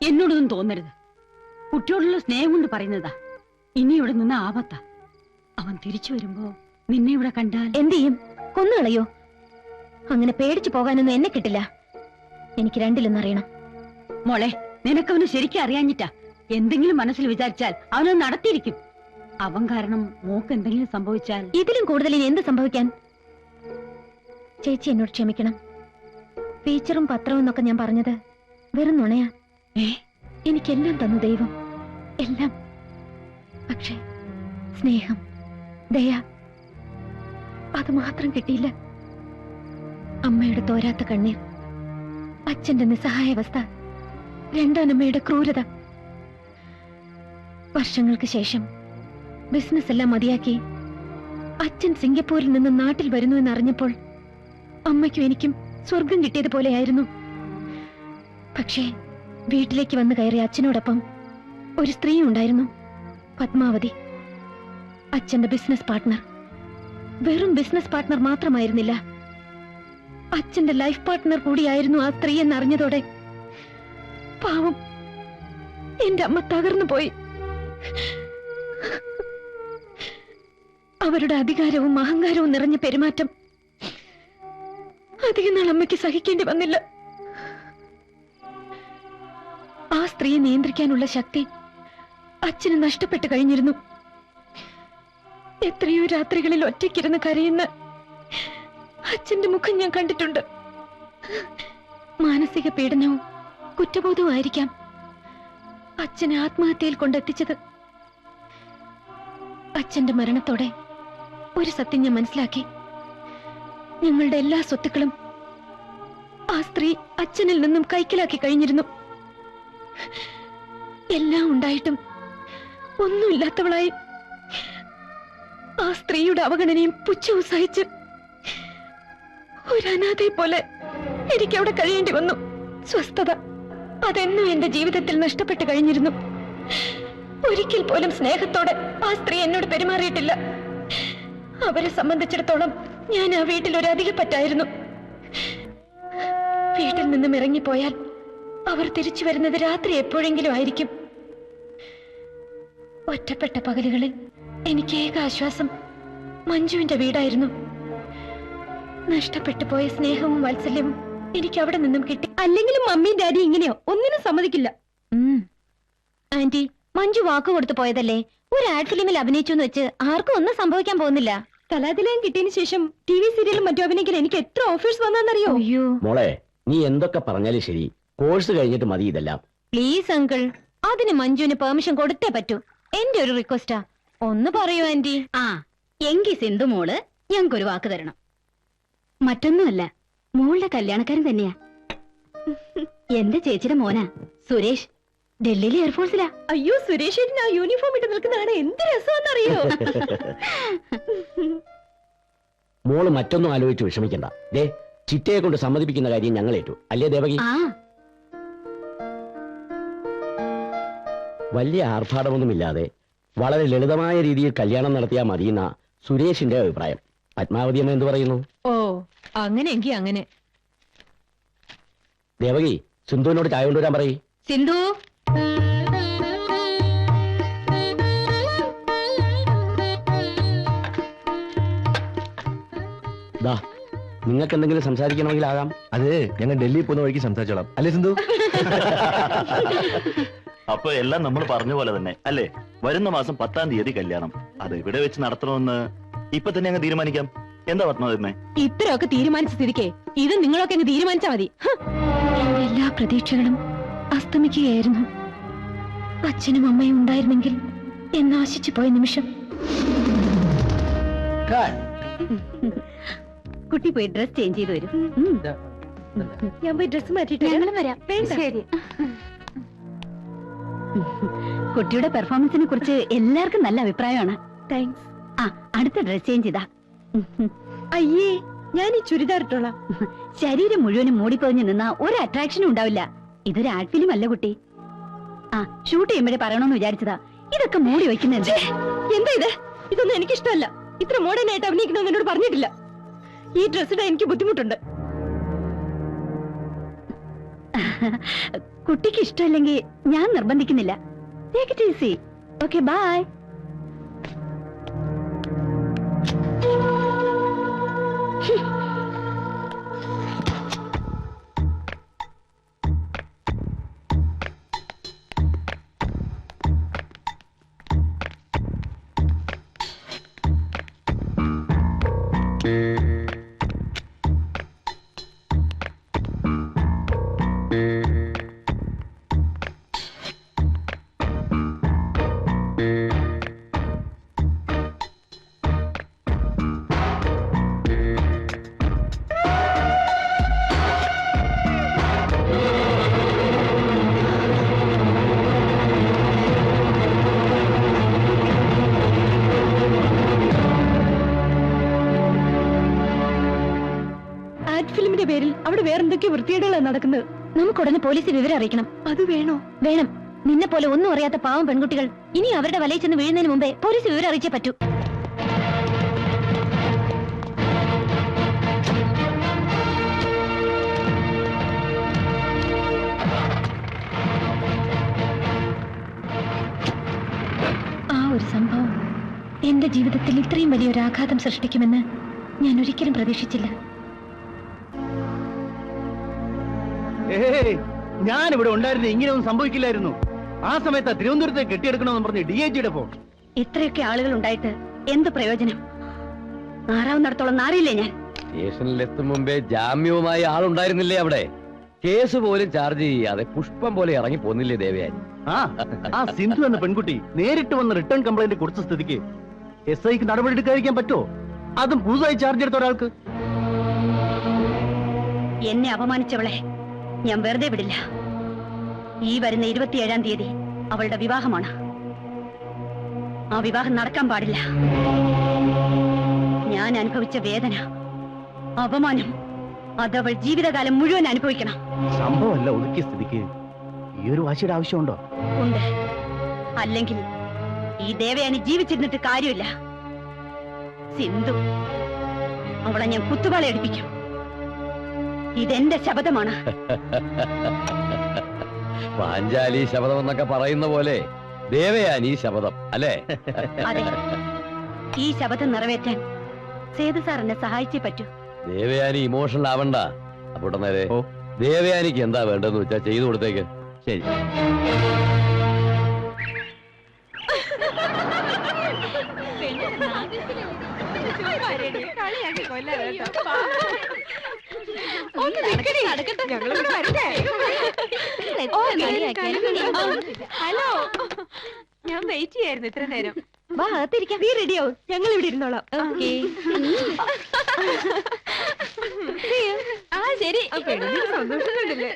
എന്നോടൊന്നും തോന്നരുത്. കുട്ടിയോടുള്ള സ്നേഹം കൊണ്ട് പറയുന്നതാ. ഇനി ഇവിടെ നിന്ന് ആപത്താ. അവൻ തിരിച്ചു വരുമ്പോ നിന്നെ ഇവിടെ കണ്ടാൽ എന്ത് ചെയ്യും? കൊന്നുകളയോ? അങ്ങനെ പേടിച്ചു പോകാനൊന്നും എന്നെ കിട്ടില്ല. എനിക്ക് രണ്ടിലൊന്നറിയണം. മോളെ, നിനക്കവന് ശരിക്കും അറിയാഞ്ഞിട്ടാ. എന്തെങ്കിലും മനസ്സിൽ വിചാരിച്ചാൽ അവനത് നടത്തിയിരിക്കും. അവൻ കാരണം മോക്ക് എന്തെങ്കിലും സംഭവിച്ചാൽ ഇതിലും കൂടുതൽ ഇനി എന്ത് സംഭവിക്കാൻ? ചേച്ചി എന്നോട് ക്ഷമിക്കണം. ഫീച്ചറും പത്രവും എന്നൊക്കെ ഞാൻ പറഞ്ഞത് വെറും നുണയാ. എനിക്കെല്ലാം തന്നു ദൈവം, എല്ലാം. പക്ഷേ സ്നേഹം, ദയ, അത് മാത്രം കിട്ടിയില്ല. അമ്മയുടെ തോരാത്ത കണ്ണീർ, അച്ഛന്റെ നിസ്സഹായാവസ്ഥ, രണ്ടാനമ്മയുടെ ക്രൂരത. വർഷങ്ങൾക്ക് ശേഷം ബിസിനസ് എല്ലാം മതിയാക്കി അച്ഛൻ സിംഗപ്പൂരിൽ നിന്ന് നാട്ടിൽ വരുന്നു എന്നറിഞ്ഞപ്പോൾ അമ്മയ്ക്കും എനിക്കും സ്വർഗം കിട്ടിയതുപോലെയായിരുന്നു. പക്ഷേ വീട്ടിലേക്ക് വന്നു കയറിയ അച്ഛനോടൊപ്പം ഒരു സ്ത്രീ ഉണ്ടായിരുന്നു, പത്മാവതി. അച്ഛന്റെ ബിസിനസ് പാർട്ട്ണർ. വെറും ബിസിനസ് പാർട്ട്ണർ മാത്രമായിരുന്നില്ല, അച്ഛന്റെ ലൈഫ് പാർട്ട്ണർ കൂടിയായിരുന്നു ആ സ്ത്രീ എന്നറിഞ്ഞതോടെ പാവം എന്റെ അമ്മ തകർന്നു പോയി. അവരുടെ അധികാരവും അഹങ്കാരവും നിറഞ്ഞ പെരുമാറ്റം അധികം നാൾ അമ്മയ്ക്ക് സഹിക്കേണ്ടി വന്നില്ല. ആ സ്ത്രീയെ നിയന്ത്രിക്കാനുള്ള ശക്തി അച്ഛന് നഷ്ടപ്പെട്ടു കഴിഞ്ഞിരുന്നു. എത്രയോ രാത്രികളിൽ ഒറ്റയ്ക്കിരുന്ന് കരയുന്ന അച്ഛന്റെ മുഖം ഞാൻ കണ്ടിട്ടുണ്ട്. മാനസിക പീഡനവും കുറ്റബോധവും ആയിരിക്കാം അച്ഛനെ ആത്മഹത്യയിൽ കൊണ്ടെത്തിച്ചത്. അച്ഛന്റെ മരണത്തോടെ ഒരു സത്യം ഞാൻ മനസ്സിലാക്കി. ഞങ്ങളുടെ എല്ലാ സ്വത്തുക്കളും ആ സ്ത്രീ അച്ഛനിൽ നിന്നും കൈക്കലാക്കി കഴിഞ്ഞിരുന്നു. എല്ലാം ഉണ്ടായിട്ടും ഒന്നുമില്ലാത്തവളായി ആ സ്ത്രീയുടെ അവഗണനയും പുച്ഛവും സഹിച്ച് ഒരു അനാഥയെ പോലെ എനിക്ക് അവിടെ കഴിയേണ്ടി വന്നു. സ്വസ്ഥത അതെന്നും എന്റെ ജീവിതത്തിൽ നഷ്ടപ്പെട്ടു കഴിഞ്ഞിരുന്നു. ഒരിക്കൽ പോലും സ്നേഹത്തോടെ ആ സ്ത്രീ എന്നോട് പെരുമാറിയിട്ടില്ല. അവരെ സംബന്ധിച്ചിടത്തോളം ഞാൻ ആ വീട്ടിൽ ഒരു അധികപ്പറ്റായിരുന്നു. വീട്ടിൽ നിന്നും ഇറങ്ങിപ്പോയാൽ അവർ തിരിച്ചു വരുന്നത് രാത്രി എപ്പോഴെങ്കിലും ആയിരിക്കും. ഒറ്റപ്പെട്ട പകലുകളിൽ എനിക്ക് ഏക ആശ്വാസം മഞ്ജുവിന്റെ വീടായിരുന്നു. നഷ്ടപ്പെട്ടു പോയ സ്നേഹവും വാത്സല്യവും എനിക്ക് അവിടെ നിന്നും കിട്ടി. അല്ലെങ്കിലും മമ്മി ഡാഡി ഇങ്ങനെയോ ഒന്നിനും സമ്മതിക്കില്ല. ആന്റി, മഞ്ജു വാക്ക് കൊടുത്തു പോയതല്ലേ. ഒരു ആഡ് ഫിലിമിൽ അഭിനയിച്ചു എന്ന് വെച്ച് ആർക്കും ഒന്നും സംഭവിക്കാൻ പോകുന്നില്ല. കലാതിലയം കിട്ടിയതിനു ശേഷം TV സീരിയലും മറ്റും അഭിനയിക്കാൻ എനിക്ക് എത്ര ഓഫേഴ്സ് വന്നറിയോ? അയ്യോ മോളെ, നീ എന്തൊക്കെ പറഞ്ഞാലും ശരി, കോഴ്സ് കഴിഞ്ഞിട്ട് മതി ഇതെല്ലാം. പ്ലീസ് അങ്കിൾ, അതിന് മഞ്ജുവിന് പെർമിഷൻ കൊടുത്തേ പറ്റൂ. എന്റെ ഒരു റിക്വസ്റ്റാ, ഒന്ന് പറയൂ ആന്റി. ആ എങ്കി സിന്ധു മോള് ഞങ്ങൾക്കൊരു വാക്ക് തരണം. മറ്റൊന്നുമല്ല, മോളുടെ കല്യാണക്കാരൻ തന്നെയാ. എന്റെ ചേച്ചിയുടെ മോനാ സുരേഷ്. ഡൽഹിയിലെ എയർഫോഴ്സിലാ. അയ്യോ, സുരേഷ് ആ യൂണിഫോം ഇട്ട് നിൽക്കുന്നതാണ് എന്ത് രസമാണെന്നറിയോ? മോള് മറ്റൊന്നും ആലോചിച്ച് വിഷമിക്കണ്ട. ദേ, ചിറ്റയെ കൊണ്ട് സമ്മതിപ്പിക്കുന്ന കാര്യം ഞങ്ങൾ ഏറ്റു. അല്ലേ ദേവകി? വലിയ ആർഭാടമൊന്നുമില്ലാതെ വളരെ ലളിതമായ രീതിയിൽ കല്യാണം നടത്തിയാൽ മതിയെന്ന സുരേഷിന്റെ അഭിപ്രായം. പത്മാവതി അമ്മ എന്ത് പറയുന്നു? ഓ, അങ്ങനെയെങ്കി അങ്ങനെ. ദേവകി, സിന്ധുവിനോട് ചായ കൊണ്ടുവരാൻ പറയ്. സിന്ധു, ദാ, നിങ്ങൾക്ക് എന്തെങ്കിലും സംസാരിക്കണമെങ്കിൽ ആകാം. അത് ഞങ്ങൾ ഡൽഹി പോകുന്ന വഴിക്ക് സംസാരിച്ചോളാം. അല്ലേ സിന്ധു? അപ്പൊ എല്ലാം നമ്മൾ പറഞ്ഞ പോലെ തന്നെ അല്ലേ? വരുന്ന മാസം 10-ാം തീയതി കല്യാണം. അത് ഇവിടെ വെച്ച് നടത്തണമെന്ന് ഇപ്പൊ തന്നെ അങ്ങ് തീരുമാനിക്കാം. എന്താ പത്മാവതി? ഇത്രയൊക്കെ തീരുമാനിച്ച സ്ഥിതിക്ക് ഇത് നിങ്ങളൊക്കെ അങ്ങ് തീരുമാനിച്ചാ മതി. എല്ലാ പ്രതീക്ഷകളും അസ്തമിക്കുകയായിരുന്നു. അച്ഛനും അമ്മയും ഉണ്ടായിരുന്നെങ്കിൽ എന്നാശിച്ചു പോയ നിമിഷം. കുട്ടി പോയി ഡ്രസ് ചേഞ്ച് ചെയ്ത് വരും. ഞാൻ പോയി ഡ്രസ് മാറ്റിട്ട് ഞങ്ങളും വരാം. ശരി. കുട്ടിയുടെ പെർഫോമൻസിനെ കുറിച്ച് എല്ലാവർക്കും നല്ല അഭിപ്രായമാണ്. താങ്ക്സ്. ആ, അടുത്ത ഡ്രസ് ചേഞ്ച് ചെയ്താ. അയ്യേ, ഞാൻ ഈ ചുരിദാർ ഇട്ടോളാം. ശരീരം മുഴുവനും മൂടിപ്പൊതിഞ്ഞു നിന്നാ ഒരു അട്രാക്ഷനും ഉണ്ടാവില്ല. ഇതൊരു ആഡ് ഫിലിം അല്ല കുട്ടി. ആ, ഷൂട്ട് ചെയ്യുമ്പോഴേ പറയണമെന്ന് വിചാരിച്ചതാ. ഇതൊക്കെ മൂടി വയ്ക്കുന്നത് എന്താ ഇത്? ഇതൊന്നും എനിക്കിഷ്ടമല്ല. ഇത്ര മോഡേൺ ആയിട്ട് അഭിനയിക്കണമെന്ന് എന്നോട് പറഞ്ഞിട്ടില്ല. ഈ ഡ്രസ്സിടാൻ എനിക്ക് ബുദ്ധിമുട്ടുണ്ട്. കുട്ടിക്ക് ഇഷ്ടമല്ലെങ്കിൽ ഞാൻ നിർബന്ധിക്കുന്നില്ല. Take it easy. Okay, bye. ഫിലിമിന്റെ പേരിൽ അവിടെ വേറെന്തൊക്കെയോ വൃത്തികേടുകളാണ് നടക്കുന്നത്. നമുക്കുടനെ പോലീസിൽ വിവരം അറിയിക്കണം. അത് വേണോ? വേണം. നിന്നെ പോലെ ഒന്നും അറിയാത്ത പാവം പെൺകുട്ടികൾ ഇനി അവരുടെ വലയിൽ ചെന്ന് വീഴുന്നതിന് മുമ്പേ പോലീസ് വിവരം അറിയിച്ചേ പറ്റൂ. ആ ഒരു സംഭവം എന്റെ ജീവിതത്തിൽ ഇത്രയും വലിയൊരു ആഘാതം സൃഷ്ടിക്കുമെന്ന് ഞാൻ ഒരിക്കലും പ്രതീക്ഷിച്ചില്ല. ഞാൻ ഇവിടെ ഉണ്ടായിരുന്നു, ഇങ്ങനെയൊന്നും സംഭവിക്കില്ലായിരുന്നു. ആ സമയത്ത് തിരുവനന്തപുരത്തെ കെട്ടിയെടുക്കണമെന്ന് പറഞ്ഞ് DIGയുടെ ഫോൺ. ഇത്രയൊക്കെ ആളുകൾ ഉണ്ടായിട്ട് എന്ത് പ്രയോജനം? നാറാവുന്നിടത്തോളം നാറിയില്ലേ ഞാൻ. സ്റ്റേഷനിലെത്തും മുമ്പേ ജാമ്യവുമായി ആളുണ്ടായിരുന്നില്ലേ അവിടെ? കേസ് പോലും ചാർജ് ചെയ്യാതെ പുഷ്പം പോലെ ഇറങ്ങി പോന്നില്ലേ ദേവയാനി? ആ സിന്ധു എന്ന പെൺകുട്ടി നേരിട്ട് വന്ന് റിട്ടേൺ കംപ്ലൈന്റ് കൊടുത്ത സ്ഥിതിക്ക് SIക്ക് നടപടി എടുക്കാതിരിക്കാൻ പറ്റുമോ? അതും പുതുതായി ചാർജ് എടുത്ത ഒരാൾക്ക്. എന്നെ അപമാനിച്ചവളെ ഞാൻ വെറുതെ വിടില്ല. ഈ വരുന്ന 27-ാം തീയതി അവളുടെ വിവാഹമാണ്. ആ വിവാഹം നടക്കാൻ പാടില്ല. ഞാൻ അനുഭവിച്ച വേദന, അപമാനം അതവൾ ജീവിതകാലം മുഴുവൻ അനുഭവിക്കണം. സംഭവമല്ല ഒതുക്കിയ സ്ഥിതിക്ക് ഈ ഒരു വാശിയുടെ ആവശ്യമുണ്ടോ? ഉണ്ട്. അല്ലെങ്കിൽ ഈ ദേവയാനി ജീവിച്ചിരുന്നിട്ട് കാര്യമില്ല. സിന്ധു, അവളെ ഞാൻ കുത്തുവാള എടുപ്പിക്കും. ഇതെന്റെ ശപഥമാണ്. പാഞ്ചാലി ശപഥം എന്നൊക്കെ പറയുന്ന പോലെ ദേവയാനി ശപഥം അല്ലേ? അതെ, ഈ ശപഥം നിറവേറ്റാൻ സേതു സാർ എന്നെ സഹായിച്ചേ പറ്റൂ. ദേവയാനി ഇമോഷണൽ ആവണ്ട. അപ്പോൾ നേരെ ദേവയാനിക്ക് എന്താ വേണ്ടെന്ന് വെച്ചാ ചെയ്തു കൊടുത്തേക്ക്. ശരി. ഹലോ, ഞാൻ വെയിറ്റ് ചെയ്യായിരുന്നു ഇത്ര നേരം. വാ, അകത്തിരിക്കാം. നീ റെഡിയാവും, ഞങ്ങൾ ഇവിടെ ഇരുന്നോളാം. ആ ശരി, സന്തോഷം കണ്ടില്ലേ?